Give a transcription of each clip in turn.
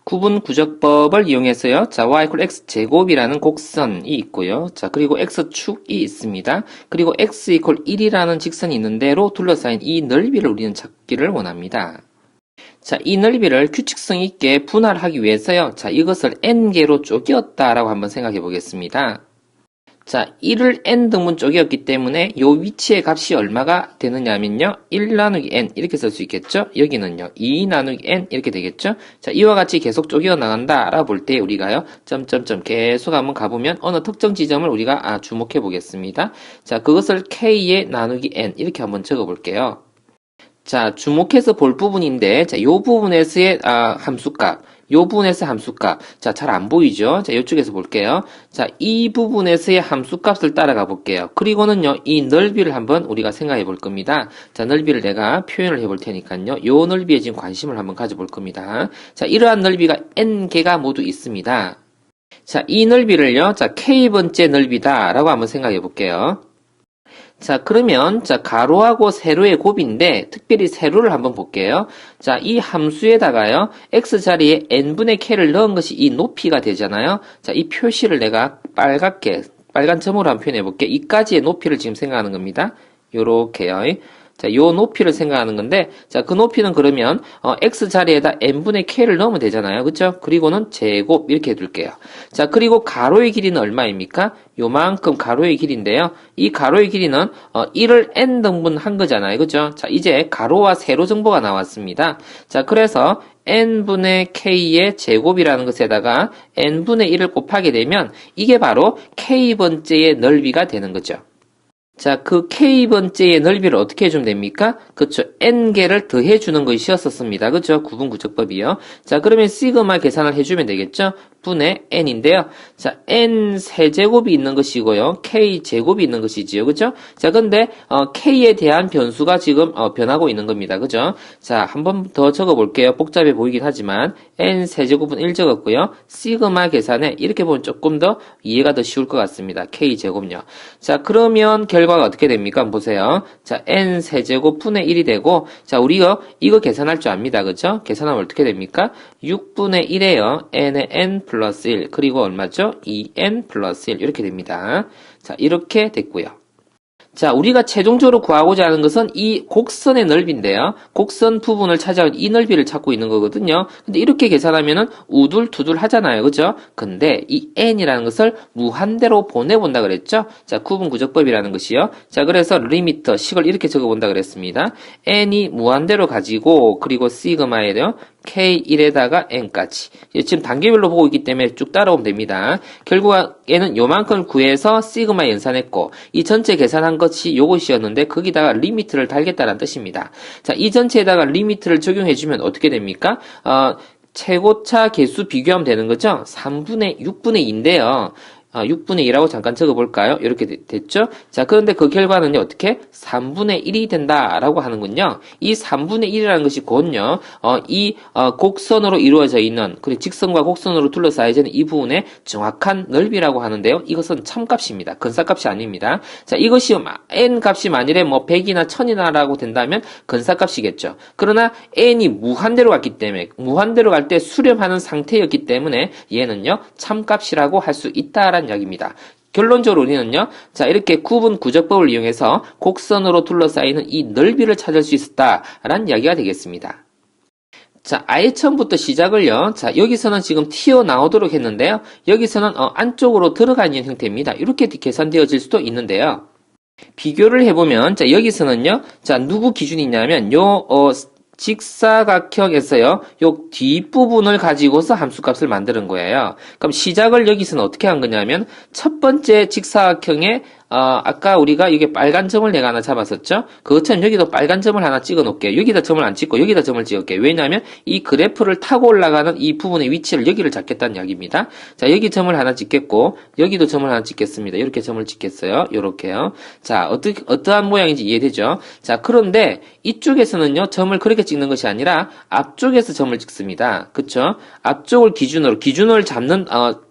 구분 구적법을 이용해서요. 자, y x 제곱이라는 곡선이 있고요. 자, 그리고 x축이 있습니다. 그리고 x 1이라는 직선이 있는 대로 둘러싸인 이 넓이를 우리는 찾기를 원합니다. 자, 이 넓이를 규칙성 있게 분할하기 위해서요. 자, 이것을 n개로 쪼개었다라고 한번 생각해 보겠습니다. 자, 1을 n 등분 쪽이었기 때문에 요 위치의 값이 얼마가 되느냐면요. 1 나누기 n 이렇게 쓸 수 있겠죠. 여기는요. 2 나누기 n 이렇게 되겠죠. 자, 이와 같이 계속 쪼개어 나간다 라 볼 때 우리가요. 점점점 계속 한번 가보면 어느 특정 지점을 우리가 주목해 보겠습니다. 자, 그것을 k의 나누기 n 이렇게 한번 적어 볼게요. 자, 주목해서 볼 부분인데, 자, 요 부분에서의 함수값, 요 부분에서 함수값. 자, 잘 안 보이죠? 자, 이쪽에서 볼게요. 자, 이 부분에서의 함수값을 따라가 볼게요. 그리고는요, 이 넓이를 한번 우리가 생각해 볼 겁니다. 자, 넓이를 내가 표현을 해 볼 테니까요. 요 넓이에 지금 관심을 한번 가져 볼 겁니다. 자, 이러한 넓이가 n개가 모두 있습니다. 자, 이 넓이를요, 자, k번째 넓이다라고 한번 생각해 볼게요. 자, 그러면, 자, 가로하고 세로의 곱인데, 특별히 세로를 한번 볼게요. 자, 이 함수에다가요, x 자리에 n분의 k를 넣은 것이 이 높이가 되잖아요. 자, 이 표시를 내가 빨갛게, 빨간 점으로 한번 표현해 볼게요. 이까지의 높이를 지금 생각하는 겁니다. 요렇게요. 자, 요 높이를 생각하는 건데, 자, 그 높이는 그러면, x 자리에다 n분의 k를 넣으면 되잖아요. 그쵸? 그리고는 제곱, 이렇게 해둘게요. 자, 그리고 가로의 길이는 얼마입니까? 요만큼 가로의 길이인데요. 이 가로의 길이는, 1을 n 등분 한 거잖아요. 그죠? 자, 이제 가로와 세로 정보가 나왔습니다. 자, 그래서, n분의 k의 제곱이라는 것에다가 n분의 1을 곱하게 되면, 이게 바로 k번째의 넓이가 되는 거죠. 자, 그 k번째의 넓이를 어떻게 해주면 됩니까? 그쵸. n개를 더해주는 것이었었습니다. 그쵸. 구분구적법이요. 자, 그러면 시그마 계산을 해주면 되겠죠? 분의 n인데요. 자, n 세제곱이 있는 것이고요. k 제곱이 있는 것이지요. 그죠? 자, 근데, k에 대한 변수가 지금, 변하고 있는 겁니다. 그죠? 자, 한 번 더 적어볼게요. 복잡해 보이긴 하지만, n 세제곱은 1 적었고요. 시그마 계산에 이렇게 보면 조금 더 이해가 더 쉬울 것 같습니다. k 제곱요. 자, 그러면 결과가 어떻게 됩니까? 한번 보세요. 자, n 세제곱 분의 1이 되고, 자, 우리가 이거 계산할 줄 압니다. 그죠? 계산하면 어떻게 됩니까? 6분의 1에요. n의 n 플러스 1. 그리고 얼마죠? 2n 플러스 1. 이렇게 됩니다. 자, 이렇게 됐고요. 자, 우리가 최종적으로 구하고자 하는 것은 이 곡선의 넓이인데요. 곡선 부분을 차지하는 이 넓이를 찾고 있는 거거든요. 근데 이렇게 계산하면은 우둘투둘 하잖아요. 그죠? 근데 이 n이라는 것을 무한대로 보내본다 그랬죠? 자, 구분구적법이라는 것이요. 자, 그래서 리미터, 식을 이렇게 적어본다 그랬습니다. n이 무한대로 가지고, 그리고 시그마에요. K1에다가 N까지. 지금 단계별로 보고 있기 때문에 쭉 따라오면 됩니다. 결국에는 요만큼 구해서 시그마 연산했고, 이 전체 계산한 것이 요것이었는데, 거기다가 리미트를 달겠다는 뜻입니다. 자, 이 전체에다가 리미트를 적용해주면 어떻게 됩니까? 최고차 개수 비교하면 되는 거죠? 6분의 2인데요. 6분의 2라고 잠깐 적어볼까요? 이렇게 됐죠? 자, 그런데 그 결과는요, 어떻게? 3분의 1이 된다라고 하는군요. 이 3분의 1이라는 것이 곧요, 곡선으로 이루어져 있는, 그리고 직선과 곡선으로 둘러싸여져 있는 이 부분의 정확한 넓이라고 하는데요. 이것은 참값입니다. 근사값이 아닙니다. 자, 이것이 n 값이 만일에 100이나 1000이나라고 된다면 근사값이겠죠. 그러나 n이 무한대로 갔기 때문에, 무한대로 갈 때 수렴하는 상태였기 때문에 얘는요, 참값이라고 할 수 있다라는 이야기입니다. 결론적으로 우리는요, 자, 이렇게 구분 구적법을 이용해서 곡선으로 둘러싸이는 이 넓이를 찾을 수 있었다라는 이야기가 되겠습니다. 자, 아예 처음부터 시작을요. 자, 여기서는 지금 튀어나오도록 했는데요. 여기서는 안쪽으로 들어가 있는 형태입니다. 이렇게 계산되어질 수도 있는데요. 비교를 해보면, 자, 여기서는요. 자, 누구 기준이냐면 직사각형에서요, 요 뒷부분을 가지고서 함수값을 만드는 거예요. 그럼 시작을 여기서는 어떻게 한 거냐면, 첫 번째 직사각형에 아까 우리가 이게 빨간 점을 내가 하나 잡았었죠? 그것처럼 여기도 빨간 점을 하나 찍어 놓을게요. 여기다 점을 안 찍고 여기다 점을 찍을게요. 왜냐하면 이 그래프를 타고 올라가는 이 부분의 위치를 여기를 잡겠다는 이야기입니다. 자, 여기 점을 하나 찍겠고, 여기도 점을 하나 찍겠습니다. 이렇게 점을 찍겠어요. 요렇게요. 자, 어떠한 모양인지 이해되죠? 자, 그런데 이쪽에서는요, 점을 그렇게 찍는 것이 아니라 앞쪽에서 점을 찍습니다. 그쵸? 앞쪽을 기준을 잡는,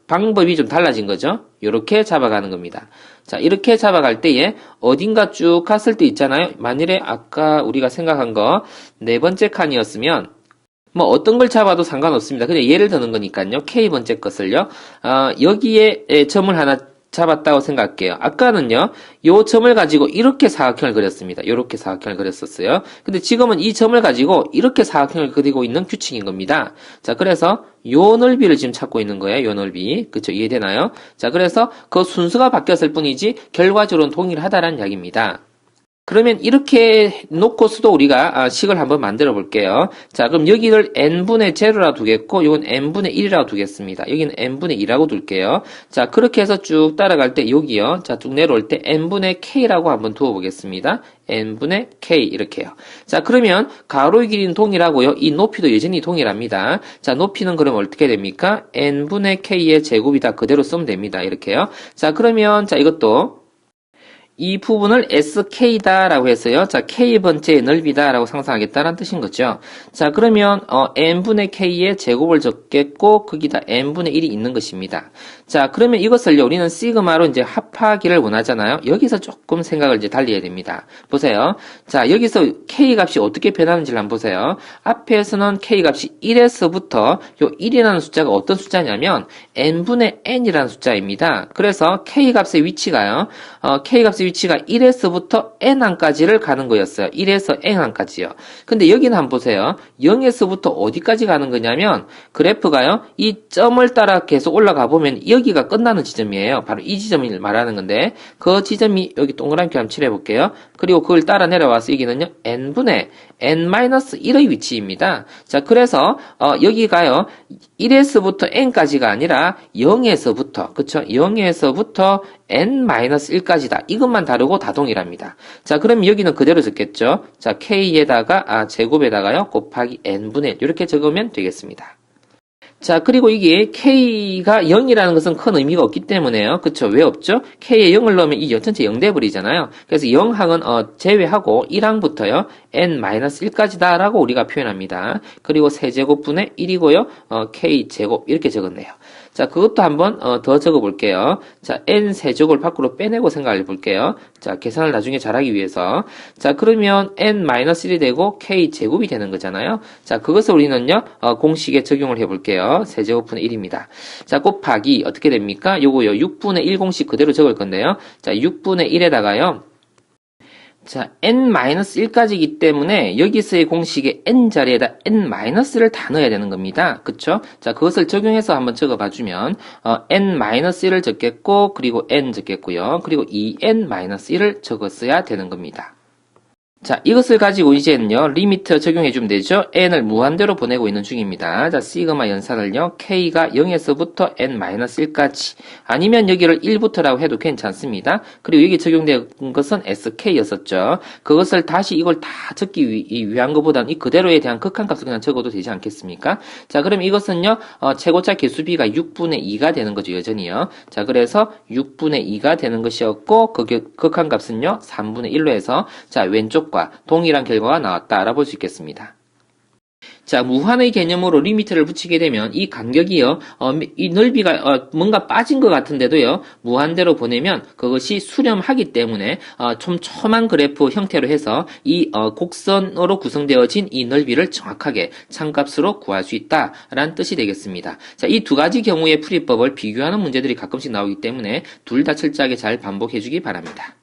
방법이 좀 달라진 거죠. 이렇게 잡아가는 겁니다. 자, 이렇게 잡아갈 때에 어딘가 쭉 갔을 때 있잖아요. 만일에 아까 우리가 생각한 거 네 번째 칸이었으면 뭐 어떤 걸 잡아도 상관없습니다. 그냥 예를 드는 거니까요. K번째 것을요. 여기에 점을 하나 잡았다고 생각할게요. 아까는요, 요 점을 가지고 이렇게 사각형을 그렸습니다. 이렇게 사각형을 그렸었어요. 근데 지금은 이 점을 가지고 이렇게 사각형을 그리고 있는 규칙인 겁니다. 자, 그래서 요 넓이를 지금 찾고 있는 거예요. 요 넓이. 그쵸? 이해되나요? 자, 그래서 그 순서가 바뀌었을 뿐이지 결과적으로는 동일하다라는 이야기입니다. 그러면 이렇게 놓고서도 우리가 식을 한번 만들어 볼게요. 자, 그럼 여기를 n분의 제로라 두겠고, 이건 n분의 1이라고 두겠습니다. 여기는 n분의 2라고 둘게요. 자, 그렇게 해서 쭉 따라갈 때 여기요. 자, 쭉 내려올 때 n분의 k라고 한번 두어 보겠습니다. n분의 k 이렇게요. 자, 그러면 가로의 길이는 동일하고요. 이 높이도 여전히 동일합니다. 자, 높이는 그럼 어떻게 됩니까? n분의 k의 제곱이다. 그대로 쓰면 됩니다. 이렇게요. 자, 그러면 자, 이것도 이 부분을 sk다라고 해서요. 자, k번째의 넓이다라고 상상하겠다는 뜻인 거죠. 자, 그러면 n분의 k의 제곱을 적겠고 거기다 n분의 1이 있는 것입니다. 자, 그러면 이것을요. 우리는 시그마로 이제 합하기를 원하잖아요. 여기서 조금 생각을 이제 달리 해야 됩니다. 보세요. 자, 여기서 k 값이 어떻게 변하는지를 한번 보세요. 앞에서는 k 값이 1에서부터 요 1이라는 숫자가 어떤 숫자냐면 n분의 n이라는 숫자입니다. 그래서 k 값의 위치가요. k 값의 위치가 1에서부터 n항까지를 가는 거였어요. 1에서 n항까지요. 근데 여기는 한번 보세요. 0에서부터 어디까지 가는 거냐면 그래프가요. 이 점을 따라 계속 올라가 보면 여기가 끝나는 지점이에요. 바로 이 지점을 말하는 건데 그 지점이 여기 동그라미 한번 칠해 볼게요. 그리고 그걸 따라 내려와서 여기는요. n분의 n-1의 위치입니다. 자, 그래서 여기가요. 1에서부터 n까지가 아니라 0에서부터 그쵸? 0에서부터 n-1까지다. 이것만 다르고 다 동일합니다. 자, 그럼 여기는 그대로 적겠죠? 자, k에다가 제곱에다가요. 곱하기 n분의 1 이렇게 적으면 되겠습니다. 자, 그리고 이게 k가 0이라는 것은 큰 의미가 없기 때문에요. 그쵸? 왜 없죠? k에 0을 넣으면 이 전체 0 돼버리잖아요. 그래서 0항은 제외하고 1항부터요. n-1까지다 라고 우리가 표현합니다. 그리고 세제곱분의 1이고요. k제곱 이렇게 적었네요. 자, 그것도 한번 더 적어볼게요. 자, n 세제곱을 밖으로 빼내고 생각해 볼게요. 자, 계산을 나중에 잘하기 위해서. 자, 그러면 n-1이 되고 k제곱이 되는 거잖아요. 자, 그것을 우리는요, 공식에 적용을 해볼게요. 세제곱분의 1입니다. 자, 곱하기 어떻게 됩니까? 요거요, 6분의 1 공식 그대로 적을 건데요. 자, 6분의 1에다가요. 자, n-1까지이기 때문에 여기서의 공식에 n 자리에다 n-를 다 넣어야 되는 겁니다. 그쵸? 자, 그것을 적용해서 한번 적어봐주면 n-1을 적겠고 그리고 n 적겠고요. 그리고 2n-1을 적었어야 되는 겁니다. 자, 이것을 가지고 이제는요, 리미트 적용해주면 되죠? n을 무한대로 보내고 있는 중입니다. 자, 시그마 연산을요, k가 0에서부터 n-1까지, 아니면 여기를 1부터라고 해도 괜찮습니다. 그리고 여기 적용된 것은 sk였었죠. 그것을 다시 이걸 다 적기 위한 것보다는 이 그대로에 대한 극한값을 그냥 적어도 되지 않겠습니까? 자, 그럼 이것은요, 최고차 개수비가 6분의 2가 되는 거죠, 여전히요. 자, 그래서 6분의 2가 되는 것이었고, 그 극한값은요, 3분의 1로 해서, 자, 왼쪽 동일한 결과가 나왔다 알아볼 수 있겠습니다. 자, 무한의 개념으로 리미트를 붙이게 되면 이 간격이요, 이 넓이가 뭔가 빠진 것 같은데도요, 무한대로 보내면 그것이 수렴하기 때문에 촘촘한 그래프 형태로 해서 이 곡선으로 구성되어진 이 넓이를 정확하게 참값으로 구할 수 있다라는 뜻이 되겠습니다. 자, 이 두 가지 경우의 풀이법을 비교하는 문제들이 가끔씩 나오기 때문에 둘 다 철저하게 잘 반복해 주기 바랍니다.